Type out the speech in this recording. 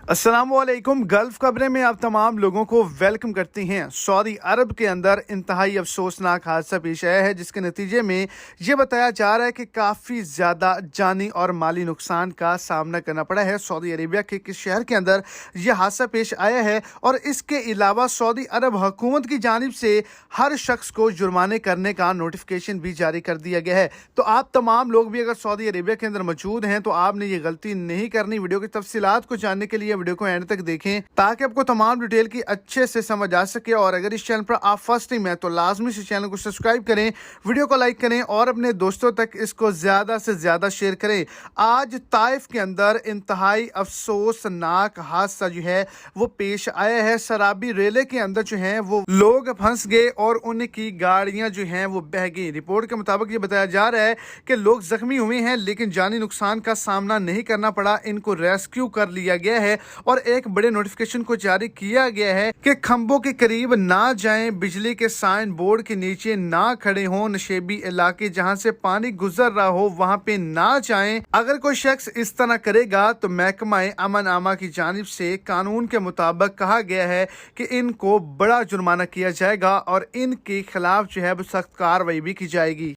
अस्सलामुअलैकुम। गल्फ खबरें में आप तमाम लोगों को वेलकम करती हैं। सऊदी अरब के अंदर इंतहाई अफसोसनाक हादसा पेश आया है, जिसके नतीजे में ये बताया जा रहा है कि काफ़ी ज़्यादा जानी और माली नुकसान का सामना करना पड़ा है। सऊदी अरेबिया के किस शहर के अंदर यह हादसा पेश आया है, और इसके अलावा सऊदी अरब हुकूमत की जानिब से हर शख्स को जुर्माने करने का नोटिफिकेशन भी जारी कर दिया गया है। तो आप तमाम लोग भी अगर सऊदी अरेबिया के अंदर मौजूद हैं तो आपने ये गलती नहीं करनी। वीडियो की तफसीलात को जानने के लिए वीडियो को एंड तक देखें ताकि आपको तमाम डिटेल की अच्छे से समझ आ सके। और अगर इस चैनल पर आप फर्स्ट टाइम है तो लाजमी से चैनल को सब्सक्राइब करें, वीडियो को लाइक करें और अपने दोस्तों तक इसको ज्यादा से ज्यादा शेयर करें। आज ताइफ के अंदर इंतहाई अफसोसनाक हादसा जो है वो पेश आया है। शराबी रेले के अंदर जो है वो लोग फंस गए और उनकी गाड़ियां जो हैं वो बह गई। रिपोर्ट के मुताबिक ये बताया जा रहा है कि लोग जख्मी हुए हैं, लेकिन जानी नुकसान का सामना नहीं करना पड़ा। इनको रेस्क्यू कर लिया गया है और एक बड़े नोटिफिकेशन को जारी किया गया है कि खंभों के करीब ना जाएं, बिजली के साइन बोर्ड के नीचे ना खड़े हों, नशेबी इलाके जहां से पानी गुजर रहा हो वहां पे ना जाएं। अगर कोई शख्स इस तरह करेगा तो महकमा अमन आमा की जानिब से कानून के मुताबिक कहा गया है कि इनको बड़ा जुर्माना किया जाएगा और इनके खिलाफ जो है सख्त कार्रवाई भी की जाएगी।